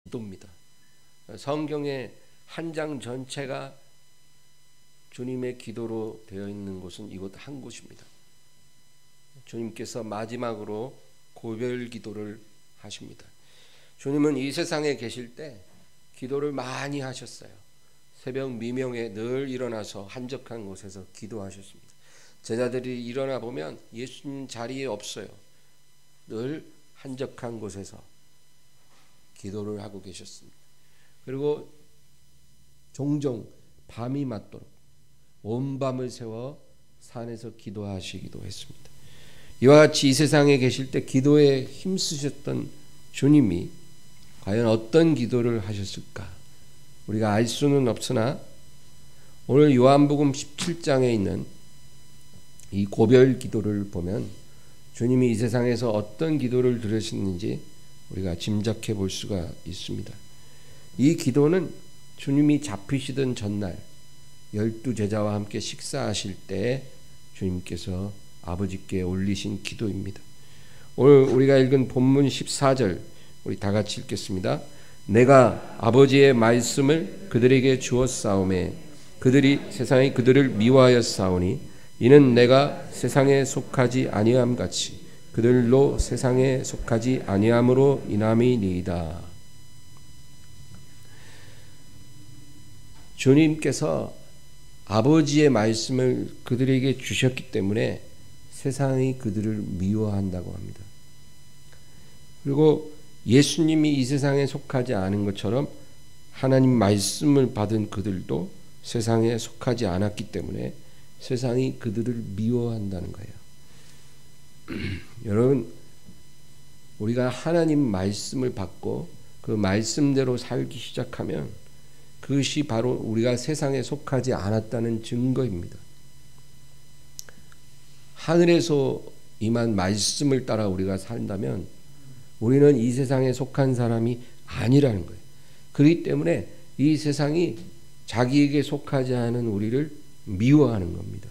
기도입니다. 성경의 한 장 전체가 주님의 기도로 되어 있는 곳은 이곳 한 곳입니다. 주님께서 마지막으로 고별 기도를 하십니다. 주님은 이 세상에 계실 때 기도를 많이 하셨어요. 새벽 미명에 늘 일어나서 한적한 곳에서 기도하셨습니다. 제자들이 일어나 보면 예수님 자리에 없어요. 늘 한적한 곳에서 기도를 하고 계셨습니다. 그리고 종종 밤이 맞도록 온 밤을 세워 산에서 기도하시기도 했습니다. 이와 같이 이 세상에 계실 때 기도에 힘쓰셨던 주님이 과연 어떤 기도를 하셨을까? 우리가 알 수는 없으나 오늘 요한복음 17장에 있는 이 고별 기도를 보면 주님이 이 세상에서 어떤 기도를 들으셨는지 우리가 짐작해 볼 수가 있습니다. 이 기도는 주님이 잡히시던 전날 12제자와 함께 식사하실 때 주님께서 아버지께 올리신 기도입니다. 오늘 우리가 읽은 본문 14절 우리 다 같이 읽겠습니다. 내가 아버지의 말씀을 그들에게 주었사오매 그들이 세상이 그들을 미워하였사오니 이는 내가 세상에 속하지 아니함 같이 그들로 세상에 속하지 아니함으로 인함이니이다. 주님께서 아버지의 말씀을 그들에게 주셨기 때문에 세상이 그들을 미워한다고 합니다. 그리고 예수님이 이 세상에 속하지 않은 것처럼 하나님 말씀을 받은 그들도 세상에 속하지 않았기 때문에 세상이 그들을 미워한다는 거예요. 여러분, 우리가 하나님 말씀을 받고 그 말씀대로 살기 시작하면 그것이 바로 우리가 세상에 속하지 않았다는 증거입니다. 하늘에서 임한 말씀을 따라 우리가 산다면 우리는 이 세상에 속한 사람이 아니라는 거예요. 그렇기 때문에 이 세상이 자기에게 속하지 않은 우리를 미워하는 겁니다.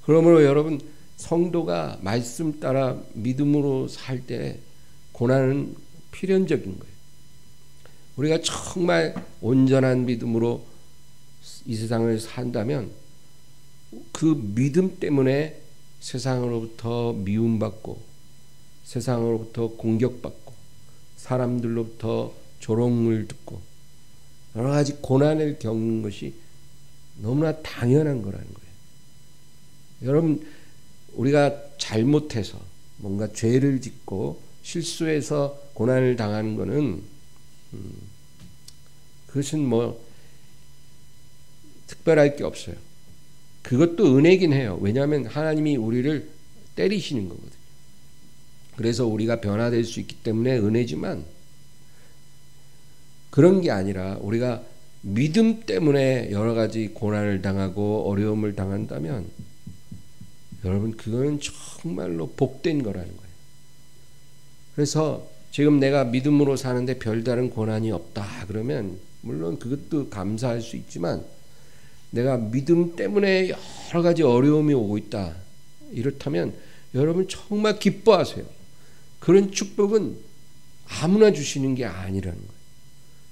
그러므로 여러분, 성도가 말씀 따라 믿음으로 살 때 고난은 필연적인 거예요. 우리가 정말 온전한 믿음으로 이 세상을 산다면 그 믿음 때문에 세상으로부터 미움받고 세상으로부터 공격받고 사람들로부터 조롱을 듣고 여러 가지 고난을 겪는 것이 너무나 당연한 거라는 거예요. 여러분, 우리가 잘못해서 뭔가 죄를 짓고 실수해서 고난을 당하는 것은 그것은 뭐 특별할 게 없어요. 그것도 은혜긴 해요. 왜냐하면 하나님이 우리를 때리시는 거거든요. 그래서 우리가 변화될 수 있기 때문에 은혜지만 그런 게 아니라 우리가 믿음 때문에 여러 가지 고난을 당하고 어려움을 당한다면 여러분, 그거는 정말로 복된 거라는 거예요. 그래서 지금 내가 믿음으로 사는데 별다른 고난이 없다 그러면 물론 그것도 감사할 수 있지만 내가 믿음 때문에 여러 가지 어려움이 오고 있다 이렇다면 여러분 정말 기뻐하세요. 그런 축복은 아무나 주시는 게 아니라는 거예요.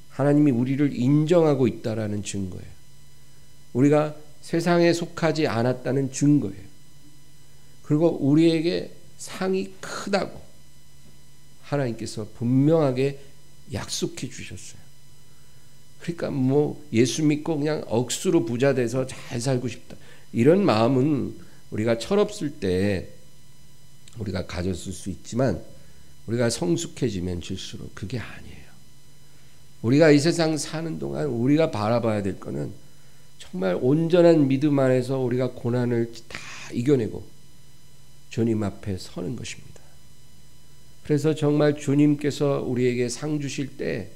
하나님이 우리를 인정하고 있다라는 증거예요. 우리가 세상에 속하지 않았다는 증거예요. 그리고 우리에게 상이 크다고 하나님께서 분명하게 약속해 주셨어요. 그러니까 뭐 예수 믿고 그냥 억수로 부자 돼서 잘 살고 싶다 이런 마음은 우리가 철없을 때 우리가 가졌을 수 있지만 우리가 성숙해지면 질수록 그게 아니에요. 우리가 이 세상 사는 동안 우리가 바라봐야 될 거는 정말 온전한 믿음 안에서 우리가 고난을 다 이겨내고 주님 앞에 서는 것입니다. 그래서 정말 주님께서 우리에게 상 주실 때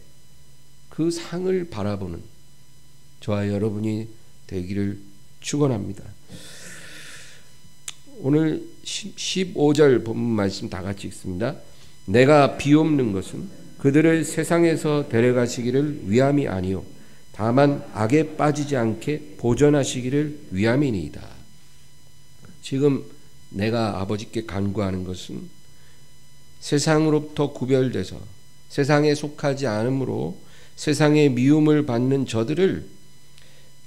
그 상을 바라보는 저와 여러분이 되기를 축원합니다. 오늘 15절 본문 말씀 다 같이 읽습니다. 내가 비옵는 것은 그들을 세상에서 데려가시기를 위함이 아니요 다만 악에 빠지지 않게 보전하시기를 위함이니이다. 지금 내가 아버지께 간구하는 것은 세상으로부터 구별돼서 세상에 속하지 않으므로 세상의 미움을 받는 저들을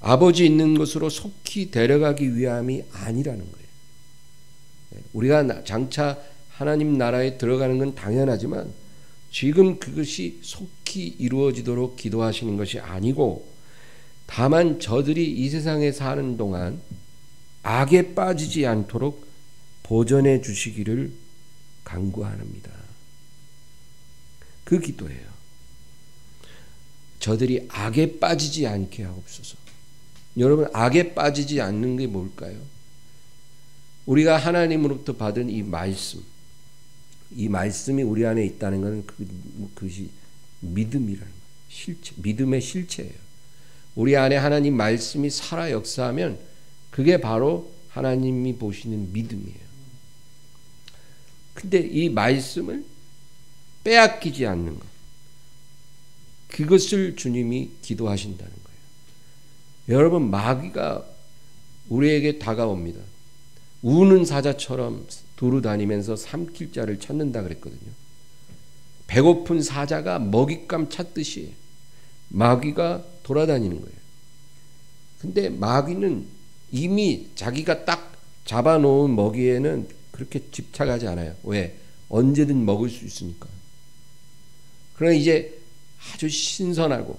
아버지 있는 곳으로 속히 데려가기 위함이 아니라는 거예요. 우리가 장차 하나님 나라에 들어가는 건 당연하지만 지금 그것이 속히 이루어지도록 기도하시는 것이 아니고, 다만 저들이 이 세상에 사는 동안 악에 빠지지 않도록 보전해 주시기를 간구합니다. 그 기도예요. 저들이 악에 빠지지 않게 하옵소서. 여러분, 악에 빠지지 않는 게 뭘까요? 우리가 하나님으로부터 받은 이 말씀이 우리 안에 있다는 것은 그것이 믿음이라는 거예요. 실체, 믿음의 실체예요. 우리 안에 하나님 말씀이 살아 역사하면 그게 바로 하나님이 보시는 믿음이에요. 근데 이 말씀을 빼앗기지 않는 것, 그것을 주님이 기도하신다는 거예요. 여러분, 마귀가 우리에게 다가옵니다. 우는 사자처럼 두루 다니면서 삼킬 자를 찾는다 그랬거든요. 배고픈 사자가 먹잇감 찾듯이 마귀가 돌아다니는 거예요. 근데 마귀는 이미 자기가 딱 잡아놓은 먹이에는 그렇게 집착하지 않아요. 왜? 언제든 먹을 수 있으니까. 그러나 이제 아주 신선하고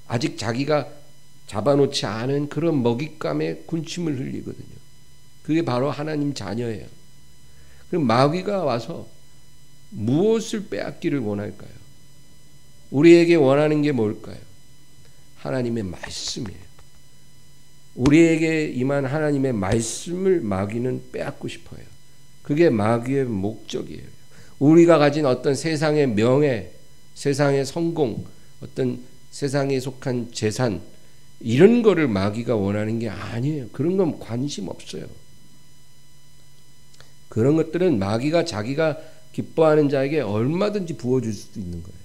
아직 자기가 잡아놓지 않은 그런 먹잇감에 군침을 흘리거든요. 그게 바로 하나님 자녀예요. 그럼 마귀가 와서 무엇을 빼앗기를 원할까요? 우리에게 원하는 게 뭘까요? 하나님의 말씀이에요. 우리에게 임한 하나님의 말씀을 마귀는 빼앗고 싶어요. 그게 마귀의 목적이에요. 우리가 가진 어떤 세상의 명예, 세상의 성공, 어떤 세상에 속한 재산, 이런 거를 마귀가 원하는 게 아니에요. 그런 건 관심 없어요. 그런 것들은 마귀가 자기가 기뻐하는 자에게 얼마든지 부어줄 수도 있는 거예요.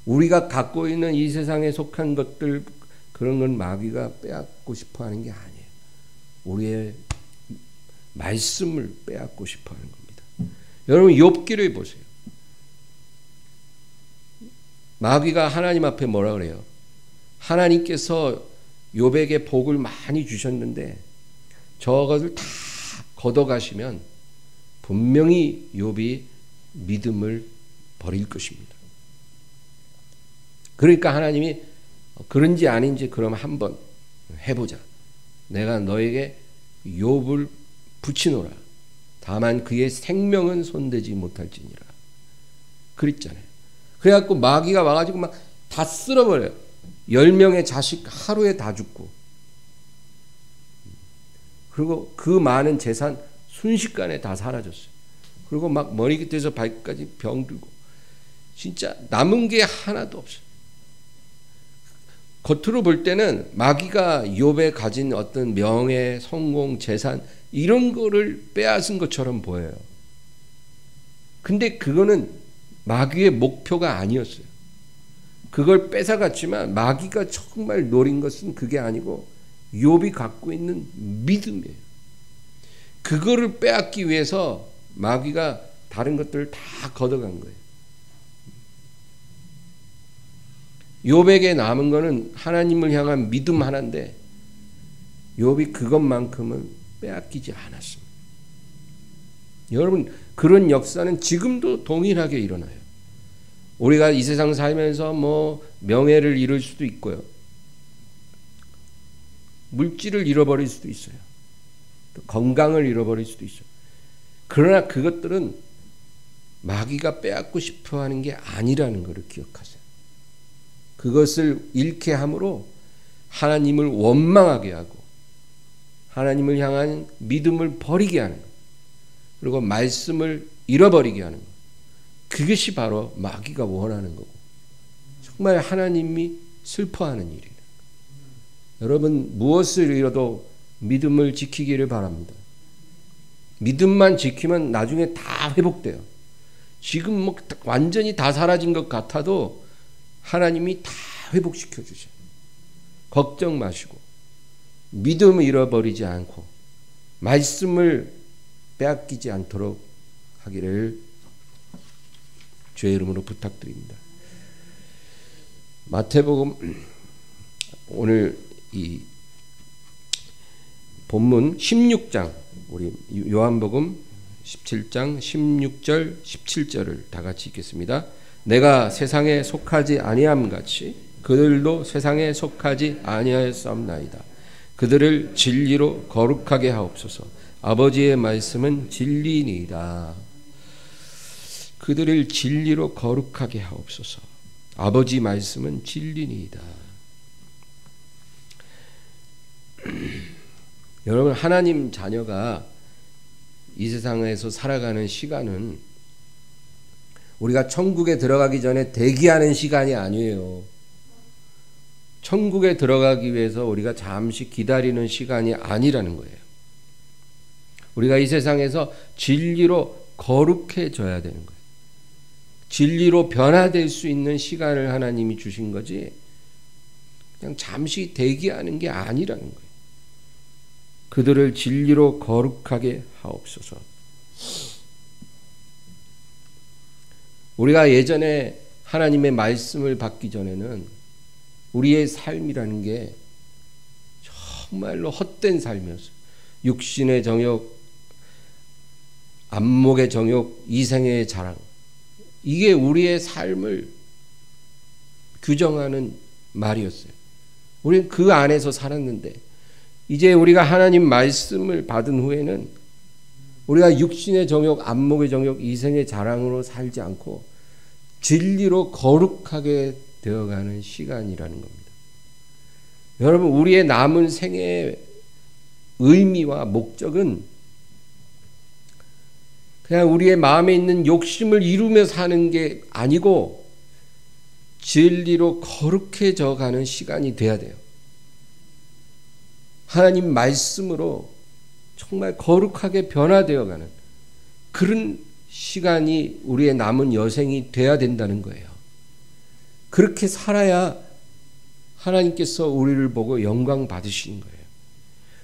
우리가 갖고 있는 이 세상에 속한 것들, 그런 건 마귀가 빼앗고 싶어 하는 게 아니에요. 우리의 말씀을 빼앗고 싶어 하는 겁니다. 여러분, 욥기를 보세요. 마귀가 하나님 앞에 뭐라 그래요? 하나님께서 욥에게 복을 많이 주셨는데 저것을 다 걷어가시면 분명히 욥이 믿음을 버릴 것입니다. 그러니까 하나님이 그런지 아닌지 그럼 한번 해보자. 내가 너에게 욥을 붙이노라. 다만 그의 생명은 손대지 못할지니라. 그랬잖아요. 그래갖고 마귀가 와가지고 막 다 쓸어버려요. 10명의 자식 하루에 다 죽고, 그리고 그 많은 재산 순식간에 다 사라졌어요. 그리고 막 머리끝에서 발끝까지 병들고, 진짜 남은 게 하나도 없어요. 겉으로 볼 때는 마귀가 욥에 가진 어떤 명예, 성공, 재산 이런 거를 빼앗은 것처럼 보여요. 근데 그거는 마귀의 목표가 아니었어요. 그걸 뺏어갔지만 마귀가 정말 노린 것은 그게 아니고 욥이 갖고 있는 믿음이에요. 그거를 빼앗기 위해서 마귀가 다른 것들을 다 걷어간 거예요. 욥에게 남은 거는 하나님을 향한 믿음 하나인데 욥이 그것만큼은 빼앗기지 않았습니다. 여러분, 그런 역사는 지금도 동일하게 일어나요. 우리가 이 세상 살면서 뭐 명예를 잃을 수도 있고요. 물질을 잃어버릴 수도 있어요. 또 건강을 잃어버릴 수도 있어요. 그러나 그것들은 마귀가 빼앗고 싶어 하는 게 아니라는 것을 기억하세요. 그것을 잃게 함으로 하나님을 원망하게 하고 하나님을 향한 믿음을 버리게 하는 것, 그리고 말씀을 잃어버리게 하는 것, 그것이 바로 마귀가 원하는 거고 정말 하나님이 슬퍼하는 일이에요. 여러분, 무엇을 잃어도 믿음을 지키기를 바랍니다. 믿음만 지키면 나중에 다 회복돼요. 지금 뭐 완전히 다 사라진 것 같아도 하나님이 다 회복시켜 주셔요. 걱정 마시고 믿음을 잃어버리지 않고 말씀을 빼앗기지 않도록 하기를 주의 이름으로 부탁드립니다. 마태복음 오늘 이 본문 16장 우리 요한복음 17장 16절 17절을 다 같이 읽겠습니다. 내가 세상에 속하지 아니함 같이 그들도 세상에 속하지 아니하였사옵나이다. 그들을 진리로 거룩하게 하옵소서. 아버지의 말씀은 진리니이다. 그들을 진리로 거룩하게 하옵소서. 아버지 말씀은 진리니이다. 여러분, 하나님 자녀가 이 세상에서 살아가는 시간은 우리가 천국에 들어가기 전에 대기하는 시간이 아니에요. 천국에 들어가기 위해서 우리가 잠시 기다리는 시간이 아니라는 거예요. 우리가 이 세상에서 진리로 거룩해져야 되는 거예요. 진리로 변화될 수 있는 시간을 하나님이 주신 거지 그냥 잠시 대기하는 게 아니라는 거예요. 그들을 진리로 거룩하게 하옵소서. 우리가 예전에 하나님의 말씀을 받기 전에는 우리의 삶이라는 게 정말로 헛된 삶이었어요. 육신의 정욕, 안목의 정욕, 이생의 자랑, 이게 우리의 삶을 규정하는 말이었어요. 우리는 그 안에서 살았는데 이제 우리가 하나님 말씀을 받은 후에는 우리가 육신의 정욕, 안목의 정욕, 이생의 자랑으로 살지 않고 진리로 거룩하게 되어가는 시간이라는 겁니다. 여러분, 우리의 남은 생애의 의미와 목적은 그냥 우리의 마음에 있는 욕심을 이루며 사는 게 아니고 진리로 거룩해져 가는 시간이 돼야 돼요. 하나님 말씀으로 정말 거룩하게 변화되어 가는 그런 시간이 우리의 남은 여생이 돼야 된다는 거예요. 그렇게 살아야 하나님께서 우리를 보고 영광 받으시는 거예요.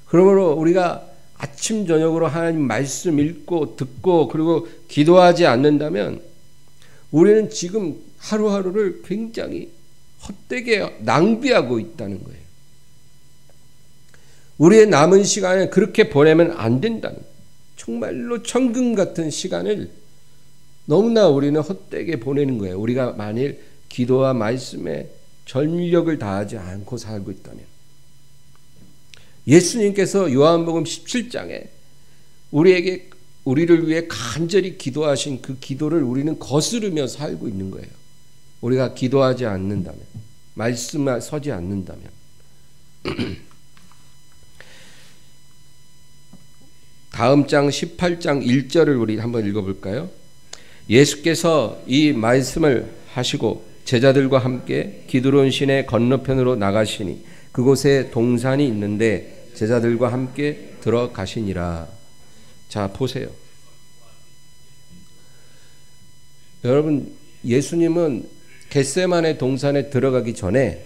그러므로 우리가 아침 저녁으로 하나님 말씀 읽고 듣고 그리고 기도하지 않는다면 우리는 지금 하루하루를 굉장히 헛되게 낭비하고 있다는 거예요. 우리의 남은 시간을 그렇게 보내면 안 된다는, 정말로 천금 같은 시간을 너무나 우리는 헛되게 보내는 거예요. 우리가 만일 기도와 말씀에 전력을 다하지 않고 살고 있다면. 예수님께서 요한복음 17장에 우리를 위해 간절히 기도하신 그 기도를 우리는 거스르며 살고 있는 거예요. 우리가 기도하지 않는다면, 말씀에 서지 않는다면. 다음 장 18장 1절을 우리 한번 읽어볼까요? 예수께서 이 말씀을 하시고 제자들과 함께 기드론 시내 건너편으로 나가시니 그곳에 동산이 있는데 제자들과 함께 들어가시니라. 자, 보세요. 여러분, 예수님은 겟세마네 동산에 들어가기 전에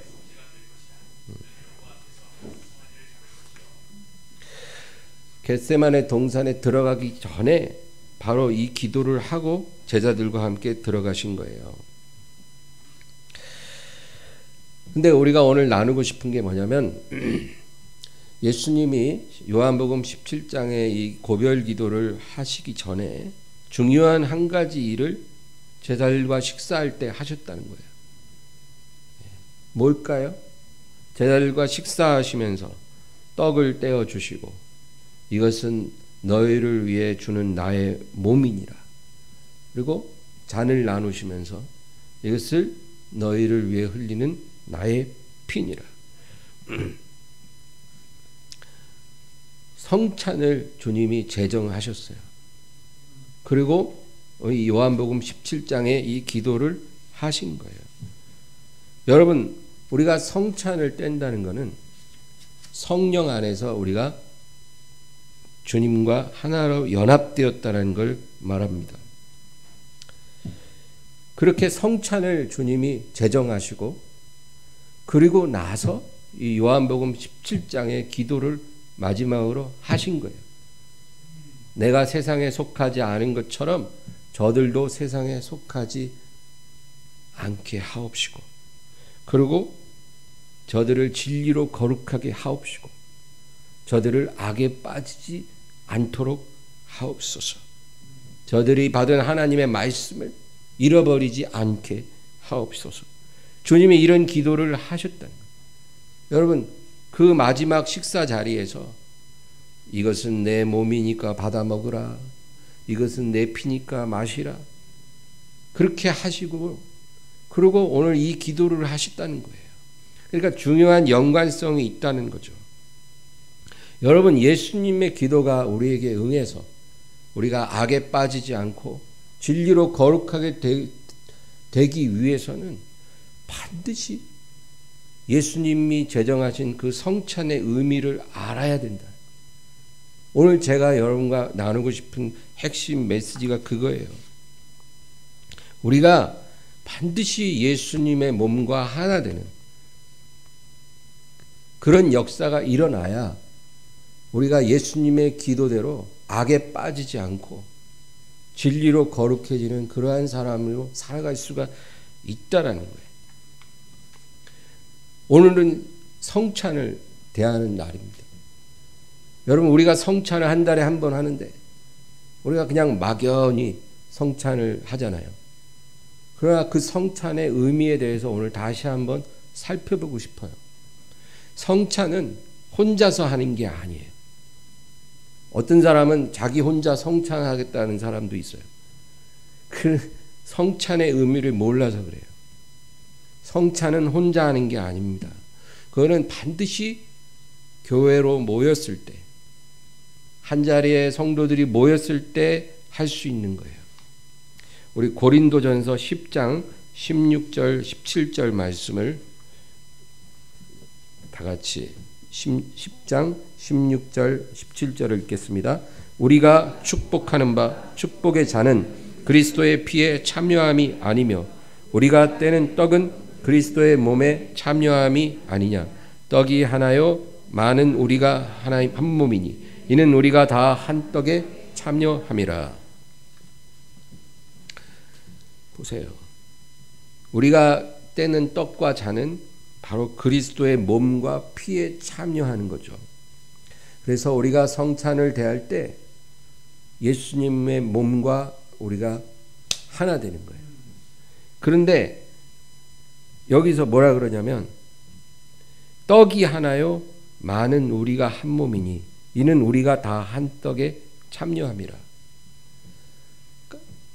겟세마네 동산에 들어가기 전에 바로 이 기도를 하고 제자들과 함께 들어가신 거예요. 근데 우리가 오늘 나누고 싶은 게 뭐냐면 예수님이 요한복음 17장의 이 고별 기도를 하시기 전에 중요한 한 가지 일을 제자들과 식사할 때 하셨다는 거예요. 뭘까요? 제자들과 식사하시면서 떡을 떼어 주시고 이것은 너희를 위해 주는 나의 몸이니라. 그리고 잔을 나누시면서 이것을 너희를 위해 흘리는 나의 피니라. 성찬을 주님이 제정하셨어요. 그리고 요한복음 17장에 이 기도를 하신 거예요. 여러분, 우리가 성찬을 뗀다는 것은 성령 안에서 우리가 주님과 하나로 연합되었다는 걸 말합니다. 그렇게 성찬을 주님이 제정하시고 그리고 나서 이 요한복음 17장의 기도를 마지막으로 하신 거예요. 내가 세상에 속하지 않은 것처럼 저들도 세상에 속하지 않게 하옵시고, 그리고 저들을 진리로 거룩하게 하옵시고, 저들을 악에 빠지지 않도록 하옵소서. 저들이 받은 하나님의 말씀을 잃어버리지 않게 하옵소서. 주님이 이런 기도를 하셨다는 거예요. 여러분, 그 마지막 식사 자리에서 이것은 내 몸이니까 받아 먹으라, 이것은 내 피니까 마시라, 그렇게 하시고, 그리고 오늘 이 기도를 하셨다는 거예요. 그러니까 중요한 연관성이 있다는 거죠. 여러분, 예수님의 기도가 우리에게 응해서 우리가 악에 빠지지 않고 진리로 거룩하게 되기 위해서는 반드시 예수님이 제정하신 그 성찬의 의미를 알아야 된다. 오늘 제가 여러분과 나누고 싶은 핵심 메시지가 그거예요. 우리가 반드시 예수님의 몸과 하나 되는 그런 역사가 일어나야 우리가 예수님의 기도대로 악에 빠지지 않고 진리로 거룩해지는 그러한 사람으로 살아갈 수가 있다라는 거예요. 오늘은 성찬을 대하는 날입니다. 여러분, 우리가 성찬을 한 달에 한 번 하는데 우리가 그냥 막연히 성찬을 하잖아요. 그러나 그 성찬의 의미에 대해서 오늘 다시 한번 살펴보고 싶어요. 성찬은 혼자서 하는 게 아니에요. 어떤 사람은 자기 혼자 성찬하겠다는 사람도 있어요. 그 성찬의 의미를 몰라서 그래요. 성찬은 혼자 하는 게 아닙니다. 그거는 반드시 교회로 모였을 때, 한자리에 성도들이 모였을 때 할 수 있는 거예요. 우리 고린도전서 10장 16절 17절 말씀을 다 같이 10장 16절 17절을 읽겠습니다. 우리가 축복하는 바 축복의 잔은 그리스도의 피에 참여함이 아니며 우리가 떼는 떡은 그리스도의 몸에 참여함이 아니냐. 떡이 하나요 많은 우리가 하나님 한 몸이니 이는 우리가 다 한 떡에 참여함이라. 보세요. 우리가 떼는 떡과 잔은 바로 그리스도의 몸과 피에 참여하는 거죠. 그래서 우리가 성찬을 대할 때 예수님의 몸과 우리가 하나 되는 거예요. 그런데 여기서 뭐라 그러냐면 떡이 하나요 많은 우리가 한 몸이니 이는 우리가 다 한 떡에 참여함이라.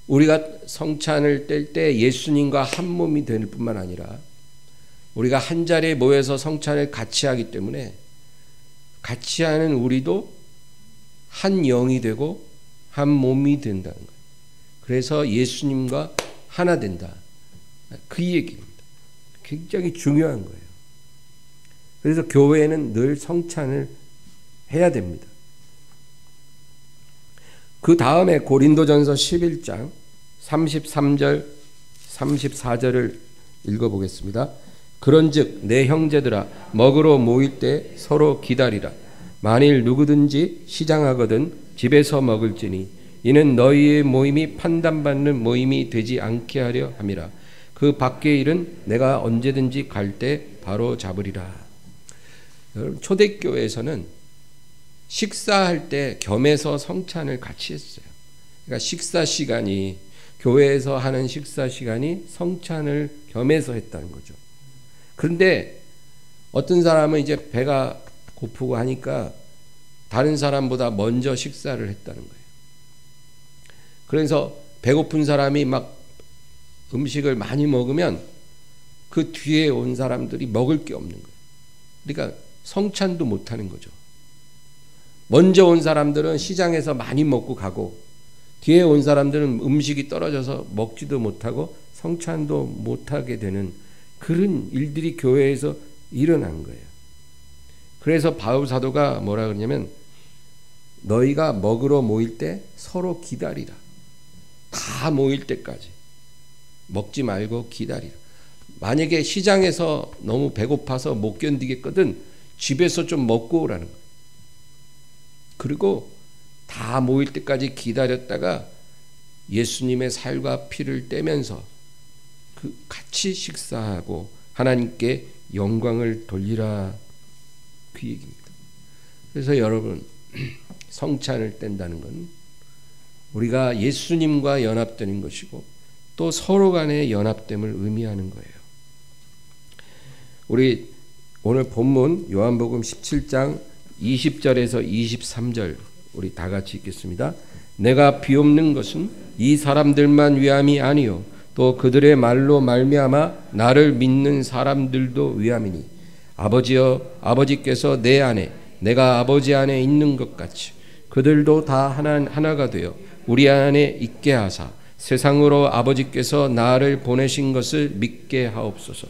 우리가 성찬을 뗄 때 예수님과 한 몸이 될 뿐만 아니라 우리가 한 자리에 모여서 성찬을 같이 하기 때문에 같이 하는 우리도 한 영이 되고 한 몸이 된다는 거예요. 그래서 예수님과 하나 된다. 그 얘기입니다. 굉장히 중요한 거예요. 그래서 교회는 늘 성찬을 해야 됩니다. 그 다음에 고린도전서 11장 33절 34절을 읽어보겠습니다. 그런즉 내 형제들아 먹으러 모일 때 서로 기다리라. 만일 누구든지 시장하거든 집에서 먹을지니 이는 너희의 모임이 판단받는 모임이 되지 않게 하려 함이라. 그 밖의 일은 내가 언제든지 갈 때 바로 잡으리라. 여러분, 초대교회에서는 식사할 때 겸해서 성찬을 같이 했어요. 그러니까 식사 시간이 교회에서 하는 식사 시간이 성찬을 겸해서 했다는 거죠. 그런데 어떤 사람은 이제 배가 고프고 하니까 다른 사람보다 먼저 식사를 했다는 거예요. 그래서 배고픈 사람이 막 음식을 많이 먹으면 그 뒤에 온 사람들이 먹을 게 없는 거예요. 그러니까 성찬도 못 하는 거죠. 먼저 온 사람들은 시장에서 많이 먹고 가고 뒤에 온 사람들은 음식이 떨어져서 먹지도 못하고 성찬도 못하게 되는 그런 일들이 교회에서 일어난 거예요. 그래서 바울 사도가 뭐라 그러냐면 너희가 먹으러 모일 때 서로 기다리라. 다 모일 때까지 먹지 말고 기다리라. 만약에 시장에서 너무 배고파서 못 견디겠거든 집에서 좀 먹고 오라는 거예요. 그리고 다 모일 때까지 기다렸다가 예수님의 살과 피를 떼면서 같이 식사하고 하나님께 영광을 돌리라, 그 얘기입니다. 그래서 여러분, 성찬을 뗀다는 건 우리가 예수님과 연합되는 것이고 또 서로 간의 연합됨을 의미하는 거예요. 우리 오늘 본문 요한복음 17장 20절에서 23절 우리 다 같이 읽겠습니다. 내가 비옵는 것은 이 사람들만 위함이 아니요 또 그들의 말로 말미암아 나를 믿는 사람들도 위함이니 아버지여, 아버지께서 내 안에 내가 아버지 안에 있는 것 같이 그들도 다 하나가 되어 우리 안에 있게 하사 세상으로 아버지께서 나를 보내신 것을 믿게 하옵소서.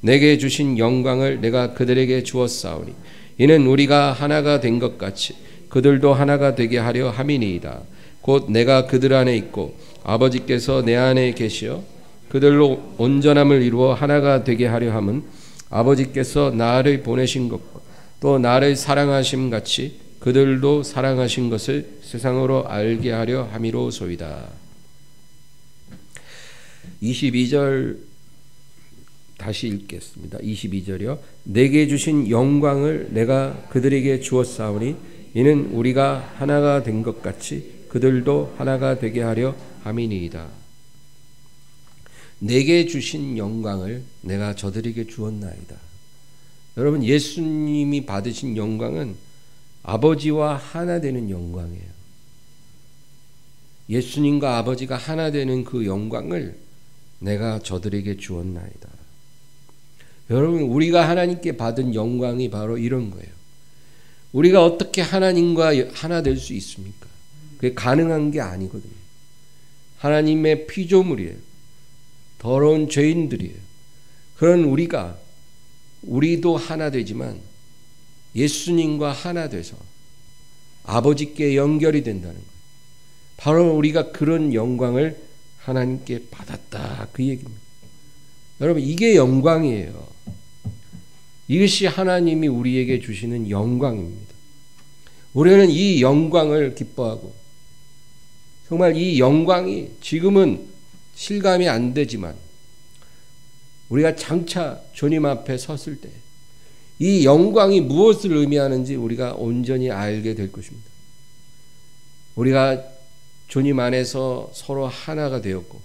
내게 주신 영광을 내가 그들에게 주었사오니 이는 우리가 하나가 된 것 같이 그들도 하나가 되게 하려 함이니이다. 곧 내가 그들 안에 있고 아버지께서 내 안에 계시어 그들로 온전함을 이루어 하나가 되게 하려 함은 아버지께서 나를 보내신 것과 또 나를 사랑하심 같이 그들도 사랑하신 것을 세상으로 알게 하려 함이로소이다. 22절 다시 읽겠습니다. 22절이요. 내게 주신 영광을 내가 그들에게 주었사오니 이는 우리가 하나가 된 것 같이 그들도 하나가 되게 하려 함이니이다. 내게 주신 영광을 내가 저들에게 주었나이다. 여러분, 예수님이 받으신 영광은 아버지와 하나 되는 영광이에요. 예수님과 아버지가 하나 되는 그 영광을 내가 저들에게 주었나이다. 여러분, 우리가 하나님께 받은 영광이 바로 이런 거예요. 우리가 어떻게 하나님과 하나 될 수 있습니까? 그게 가능한 게 아니거든요. 하나님의 피조물이에요. 더러운 죄인들이에요. 그런 우리도 하나 되지만 예수님과 하나 돼서 아버지께 연결이 된다는 거예요. 바로 우리가 그런 영광을 하나님께 받았다, 그 얘기입니다. 여러분, 이게 영광이에요. 이것이 하나님이 우리에게 주시는 영광입니다. 우리는 이 영광을 기뻐하고 정말 이 영광이 지금은 실감이 안 되지만 우리가 장차 주님 앞에 섰을 때 이 영광이 무엇을 의미하는지 우리가 온전히 알게 될 것입니다. 우리가 주님 안에서 서로 하나가 되었고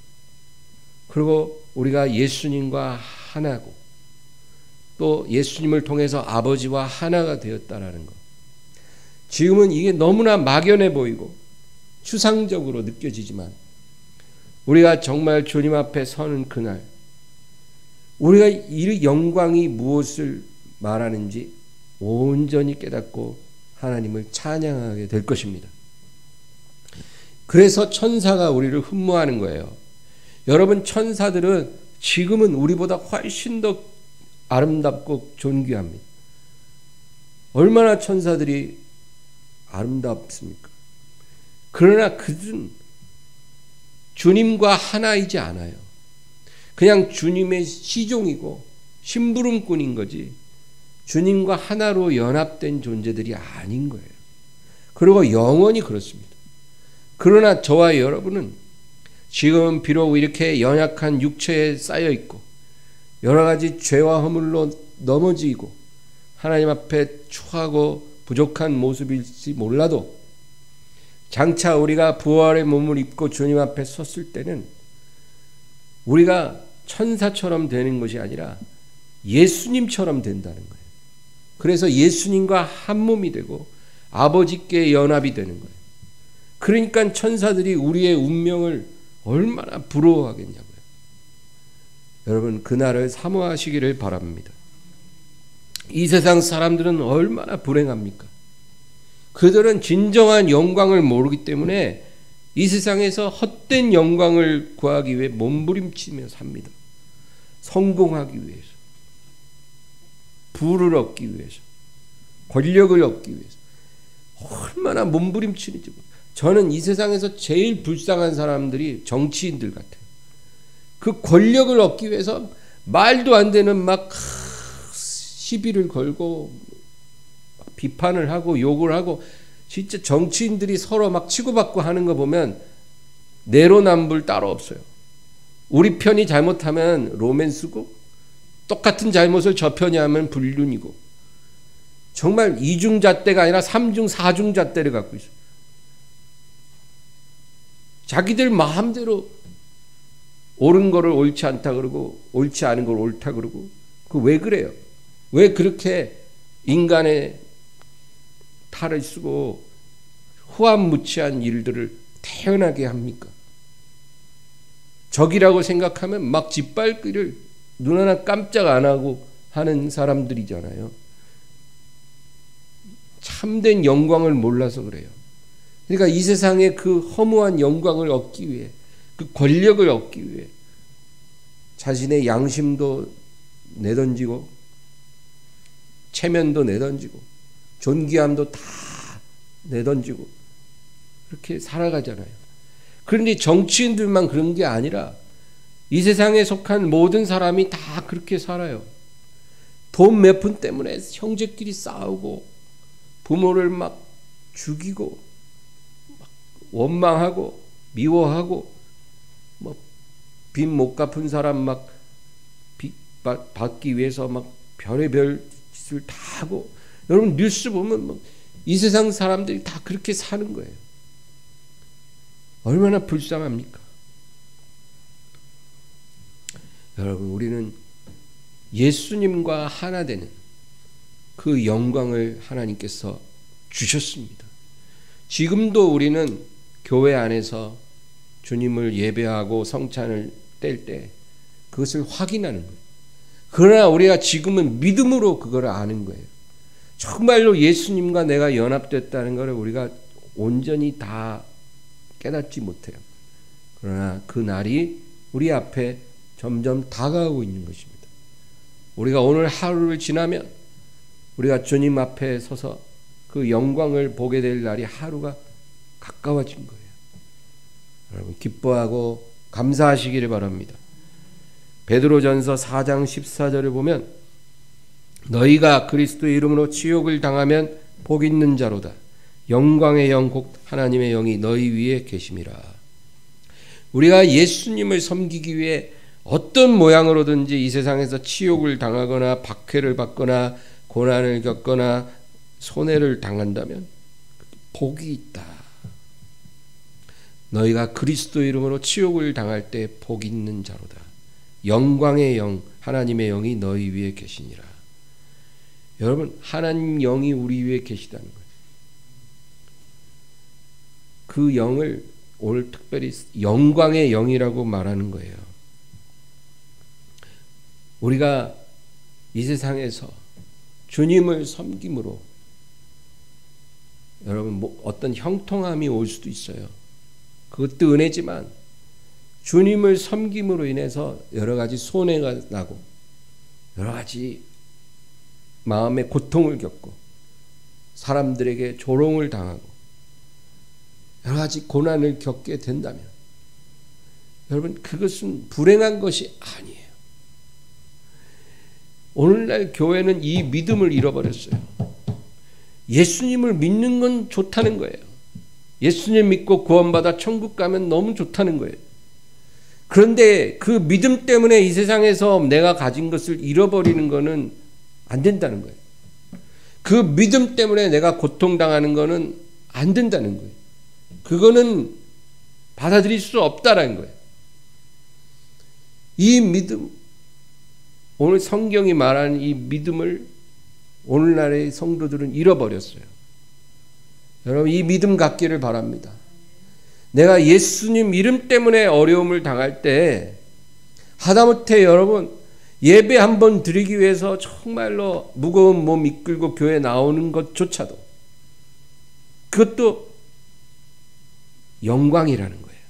그리고 우리가 예수님과 하나고 또 예수님을 통해서 아버지와 하나가 되었다라는 것. 지금은 이게 너무나 막연해 보이고 추상적으로 느껴지지만 우리가 정말 주님 앞에 서는 그날 우리가 이 영광이 무엇을 말하는지 온전히 깨닫고 하나님을 찬양하게 될 것입니다. 그래서 천사가 우리를 흠모하는 거예요. 여러분, 천사들은 지금은 우리보다 훨씬 더 아름답고 존귀합니다. 얼마나 천사들이 아름답습니까? 그러나 그들은 주님과 하나이지 않아요. 그냥 주님의 시종이고 심부름꾼인 거지 주님과 하나로 연합된 존재들이 아닌 거예요. 그리고 영원히 그렇습니다. 그러나 저와 여러분은 지금 비록 이렇게 연약한 육체에 쌓여 있고 여러 가지 죄와 허물로 넘어지고 하나님 앞에 추하고 부족한 모습일지 몰라도 장차 우리가 부활의 몸을 입고 주님 앞에 섰을 때는 우리가 천사처럼 되는 것이 아니라 예수님처럼 된다는 거예요. 그래서 예수님과 한 몸이 되고 아버지께 연합이 되는 거예요. 그러니까 천사들이 우리의 운명을 얼마나 부러워하겠냐고요. 여러분, 그날을 사모하시기를 바랍니다. 이 세상 사람들은 얼마나 불행합니까? 그들은 진정한 영광을 모르기 때문에 이 세상에서 헛된 영광을 구하기 위해 몸부림치며 삽니다. 성공하기 위해서, 부를 얻기 위해서, 권력을 얻기 위해서 얼마나 몸부림치는지. 저는 이 세상에서 제일 불쌍한 사람들이 정치인들 같아요. 그 권력을 얻기 위해서 말도 안 되는 막 시비를 걸고 비판을 하고 욕을 하고 진짜 정치인들이 서로 막 치고받고 하는 거 보면 내로남불 따로 없어요. 우리 편이 잘못하면 로맨스고 똑같은 잘못을 저 편이 하면 불륜이고 정말 이중잣대가 아니라 삼중 사중잣대를 갖고 있어요. 자기들 마음대로 옳은 거를 옳지 않다 그러고 옳지 않은 걸 옳다 그러고 그 왜 그래요? 왜 그렇게 인간의 탈을 쓰고 후한무치한 일들을 태어나게 합니까? 적이라고 생각하면 막 짓밟기를 눈 하나 깜짝 안 하고 하는 사람들이잖아요. 참된 영광을 몰라서 그래요. 그러니까 이 세상의 그 허무한 영광을 얻기 위해 그 권력을 얻기 위해 자신의 양심도 내던지고 체면도 내던지고 존귀함도 다 내던지고 그렇게 살아가잖아요. 그런데 정치인들만 그런 게 아니라 이 세상에 속한 모든 사람이 다 그렇게 살아요. 돈 몇 푼 때문에 형제끼리 싸우고 부모를 막 죽이고 막 원망하고 미워하고 뭐 빚 못 갚은 사람 막 빚 받기 위해서 막 별의별 짓을 다 하고 여러분 뉴스 보면 뭐 이 세상 사람들이 다 그렇게 사는 거예요. 얼마나 불쌍합니까? 여러분 우리는 예수님과 하나 되는 그 영광을 하나님께서 주셨습니다. 지금도 우리는 교회 안에서 주님을 예배하고 성찬을 뗄 때 그것을 확인하는 거예요. 그러나 우리가 지금은 믿음으로 그걸 아는 거예요. 정말로 예수님과 내가 연합됐다는 것을 우리가 온전히 다 깨닫지 못해요. 그러나 그 날이 우리 앞에 점점 다가오고 있는 것입니다. 우리가 오늘 하루를 지나면 우리가 주님 앞에 서서 그 영광을 보게 될 날이 하루가 가까워진 거예요. 여러분 기뻐하고 감사하시기를 바랍니다. 베드로전서 4장 14절을 보면 너희가 그리스도의 이름으로 치욕을 당하면 복 있는 자로다. 영광의 영 곧 하나님의 영이 너희 위에 계심이라. 우리가 예수님을 섬기기 위해 어떤 모양으로든지 이 세상에서 치욕을 당하거나 박해를 받거나 고난을 겪거나 손해를 당한다면 복이 있다. 너희가 그리스도 이름으로 치욕을 당할 때 복 있는 자로다. 영광의 영 하나님의 영이 너희 위에 계시니라. 여러분 하나님 영이 우리 위에 계시다는 거예요. 그 영을 오늘 특별히 영광의 영이라고 말하는 거예요. 우리가 이 세상에서 주님을 섬김으로 여러분 어떤 형통함이 올 수도 있어요. 그것도 은혜지만 주님을 섬김으로 인해서 여러 가지 손해가 나고 여러 가지 마음의 고통을 겪고 사람들에게 조롱을 당하고 여러 가지 고난을 겪게 된다면 여러분 그것은 불행한 것이 아니에요. 오늘날 교회는 이 믿음을 잃어버렸어요. 예수님을 믿는 건 좋다는 거예요. 예수님 믿고 구원받아 천국 가면 너무 좋다는 거예요. 그런데 그 믿음 때문에 이 세상에서 내가 가진 것을 잃어버리는 것은 안 된다는 거예요. 그 믿음 때문에 내가 고통당하는 것은 안 된다는 거예요. 그거는 받아들일 수 없다라는 거예요. 이 믿음, 오늘 성경이 말하는 이 믿음을 오늘날의 성도들은 잃어버렸어요. 여러분 이 믿음 갖기를 바랍니다. 내가 예수님 이름 때문에 어려움을 당할 때 하다못해 여러분 예배 한번 드리기 위해서 정말로 무거운 몸 이끌고 교회 나오는 것조차도 그것도 영광이라는 거예요.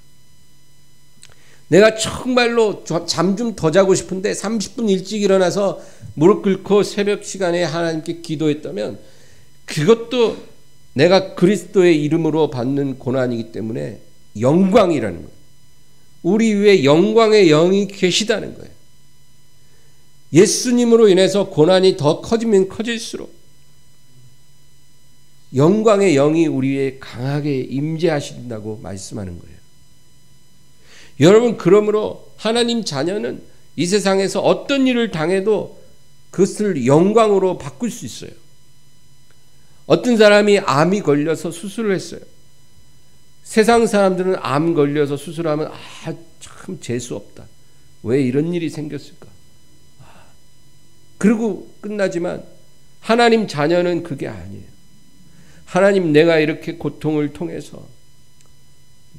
내가 정말로 잠 좀 더 자고 싶은데 30분 일찍 일어나서 무릎 꿇고 새벽 시간에 하나님께 기도했다면 그것도 내가 그리스도의 이름으로 받는 고난이기 때문에 영광이라는 거예요. 우리 위에 영광의 영이 계시다는 거예요. 예수님으로 인해서 고난이 더 커지면 커질수록 영광의 영이 우리 위에 강하게 임재하신다고 말씀하는 거예요. 여러분, 그러므로 하나님 자녀는 이 세상에서 어떤 일을 당해도 그것을 영광으로 바꿀 수 있어요. 어떤 사람이 암이 걸려서 수술을 했어요. 세상 사람들은 암 걸려서 수술하면 참 재수 없다. 왜 이런 일이 생겼을까? 그리고 끝나지만 하나님 자녀는 그게 아니에요. 하나님, 내가 이렇게 고통을 통해서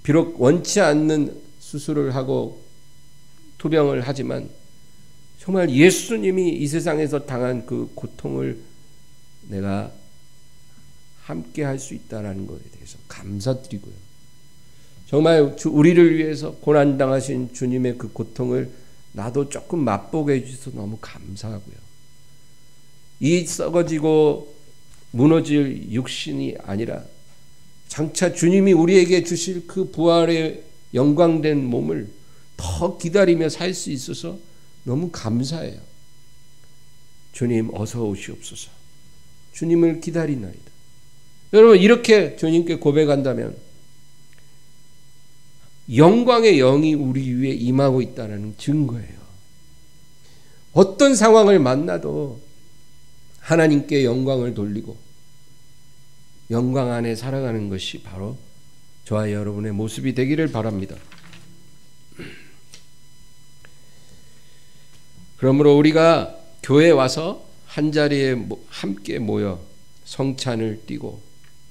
비록 원치 않는 수술을 하고 투병을 하지만 정말 예수님이 이 세상에서 당한 그 고통을 내가 함께 할 수 있다는 것에 대해서 감사드리고요. 정말 우리를 위해서 고난당하신 주님의 그 고통을 나도 조금 맛보게 해주셔서 너무 감사하고요. 이 썩어지고 무너질 육신이 아니라 장차 주님이 우리에게 주실 그 부활의 영광된 몸을 더 기다리며 살 수 있어서 너무 감사해요. 주님 어서 오시옵소서. 주님을 기다리나이다. 여러분, 이렇게 주님께 고백한다면 영광의 영이 우리 위에 임하고 있다는 증거예요. 어떤 상황을 만나도 하나님께 영광을 돌리고 영광 안에 살아가는 것이 바로 저와 여러분의 모습이 되기를 바랍니다. 그러므로 우리가 교회에 와서 한자리에 함께 모여 성찬을 띠고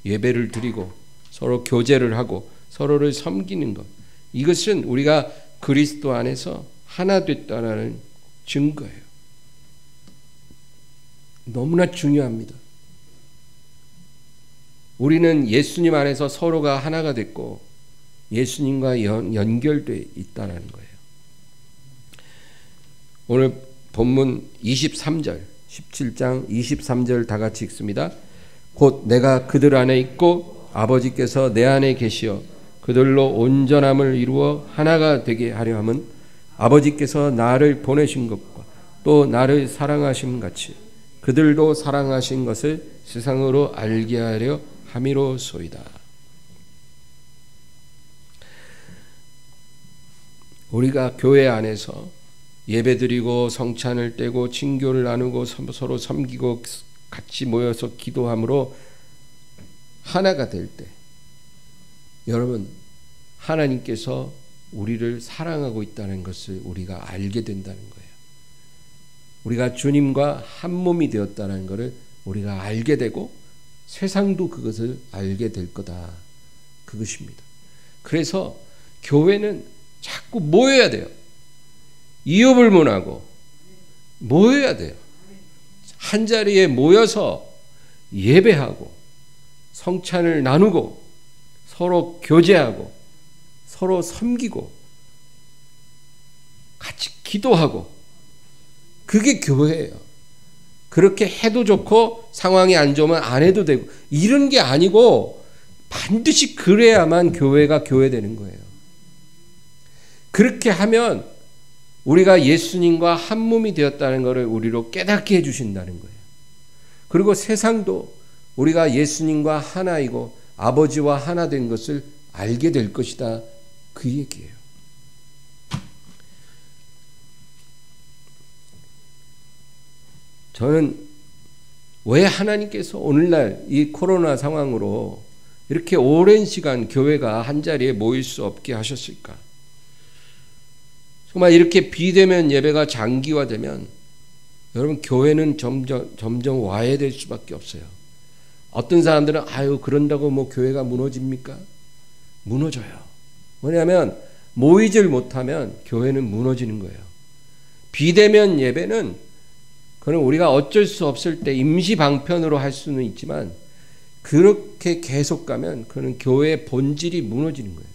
예배를 드리고 서로 교제를 하고 서로를 섬기는 것, 이것은 우리가 그리스도 안에서 하나 됐다는 증거예요. 너무나 중요합니다. 우리는 예수님 안에서 서로가 하나가 됐고 예수님과 연결되어 있다는 거예요. 오늘 본문 23절, 17장 23절 다 같이 읽습니다. 곧 내가 그들 안에 있고 아버지께서 내 안에 계시어 그들로 온전함을 이루어 하나가 되게 하려 함은 아버지께서 나를 보내신 것과 또 나를 사랑하심 같이 그들도 사랑하신 것을 세상으로 알게 하려 함이로소이다. 우리가 교회 안에서 예배드리고 성찬을 떼고 친교를 나누고 서로 섬기고 같이 모여서 기도함으로 하나가 될 때, 여러분, 하나님께서 우리를 사랑하고 있다는 것을 우리가 알게 된다는 거예요. 우리가 주님과 한 몸이 되었다는 것을 우리가 알게 되고 세상도 그것을 알게 될 거다. 그것입니다. 그래서 교회는 자꾸 모여야 돼요. 이웃을 문하고 모여야 돼요. 한자리에 모여서 예배하고 성찬을 나누고 서로 교제하고 서로 섬기고 같이 기도하고, 그게 교회예요. 그렇게 해도 좋고 상황이 안 좋으면 안 해도 되고 이런 게 아니고 반드시 그래야만 교회가 교회되는 거예요. 그렇게 하면 우리가 예수님과 한 몸이 되었다는 것을 우리로 깨닫게 해주신다는 거예요. 그리고 세상도 우리가 예수님과 하나이고 아버지와 하나 된 것을 알게 될 것이다. 그 얘기예요. 저는 왜 하나님께서 오늘날 이 코로나 상황으로 이렇게 오랜 시간 교회가 한자리에 모일 수 없게 하셨을까? 정말 이렇게 비대면 예배가 장기화되면 여러분, 교회는 점점 와해될 수밖에 없어요. 어떤 사람들은 그런다고 뭐 교회가 무너집니까? 무너져요. 뭐냐면 모이질 못하면 교회는 무너지는 거예요. 비대면 예배는 그건 우리가 어쩔 수 없을 때 임시 방편으로 할 수는 있지만 그렇게 계속 가면 그는 교회의 본질이 무너지는 거예요.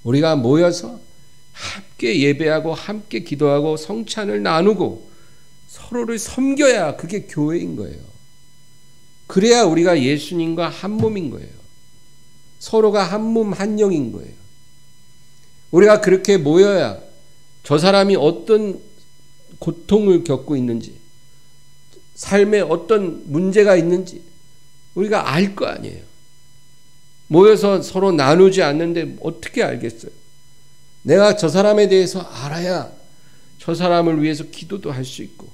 우리가 모여서 함께 예배하고 함께 기도하고 성찬을 나누고 서로를 섬겨야 그게 교회인 거예요. 그래야 우리가 예수님과 한 몸인 거예요. 서로가 한 몸 한 영인 거예요. 우리가 그렇게 모여야 저 사람이 어떤 고통을 겪고 있는지, 삶에 어떤 문제가 있는지 우리가 알 거 아니에요. 모여서 서로 나누지 않는데 어떻게 알겠어요? 내가 저 사람에 대해서 알아야 저 사람을 위해서 기도도 할 수 있고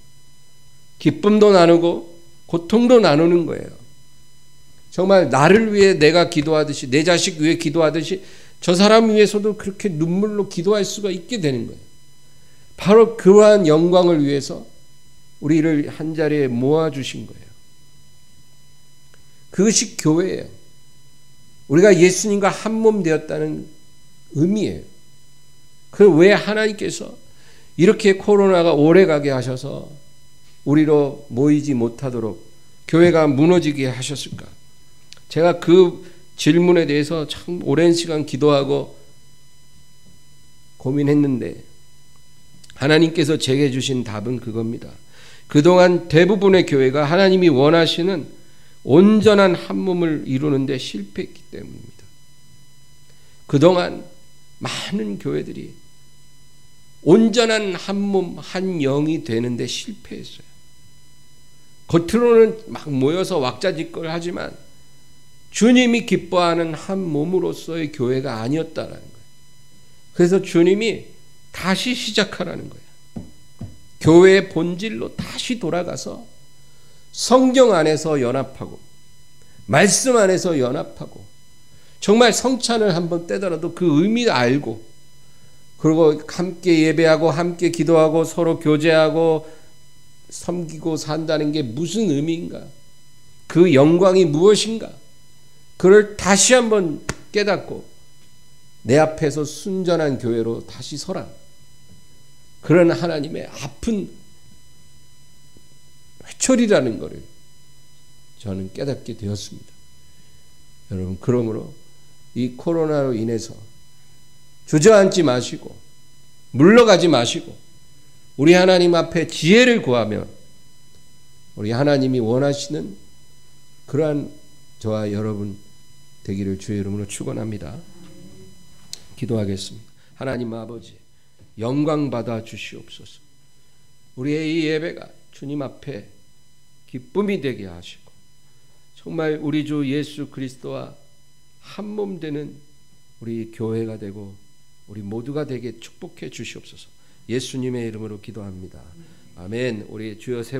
기쁨도 나누고 고통도 나누는 거예요. 정말 나를 위해 내가 기도하듯이 내 자식 위해 기도하듯이 저 사람 위해서도 그렇게 눈물로 기도할 수가 있게 되는 거예요. 바로 그러한 영광을 위해서 우리를 한자리에 모아주신 거예요. 그것이 교회예요. 우리가 예수님과 한 몸 되었다는 의미예요. 그 왜 하나님께서 이렇게 코로나가 오래가게 하셔서 우리로 모이지 못하도록 교회가 무너지게 하셨을까? 제가 그 질문에 대해서 참 오랜 시간 기도하고 고민했는데 하나님께서 제게 주신 답은 그겁니다. 그동안 대부분의 교회가 하나님이 원하시는 온전한 한 몸을 이루는데 실패했기 때문입니다. 그동안 많은 교회들이 온전한 한 몸, 한 영이 되는데 실패했어요. 겉으로는 막 모여서 왁자지껄 하지만 주님이 기뻐하는 한 몸으로서의 교회가 아니었다라는 거예요. 그래서 주님이 다시 시작하라는 거예요. 교회의 본질로 다시 돌아가서 성경 안에서 연합하고 말씀 안에서 연합하고 정말 성찬을 한번 떼더라도 그 의미를 알고 그리고 함께 예배하고 함께 기도하고 서로 교제하고 섬기고 산다는 게 무슨 의미인가? 그 영광이 무엇인가? 그걸 다시 한번 깨닫고 내 앞에서 순전한 교회로 다시 서라. 그런 하나님의 아픈 회초리라는 것을 저는 깨닫게 되었습니다. 여러분, 그러므로 이 코로나로 인해서 주저앉지 마시고 물러가지 마시고 우리 하나님 앞에 지혜를 구하며 우리 하나님이 원하시는 그러한 저와 여러분 되기를 주의 이름으로 축원합니다. 기도하겠습니다. 하나님 아버지, 영광 받아 주시옵소서. 우리의 이 예배가 주님 앞에 기쁨이 되게 하시고 정말 우리 주 예수 그리스도와 한 몸 되는 우리 교회가 되고 우리 모두가 되게 축복해 주시옵소서. 예수님의 이름으로 기도합니다. 아멘. 우리 주여 세 번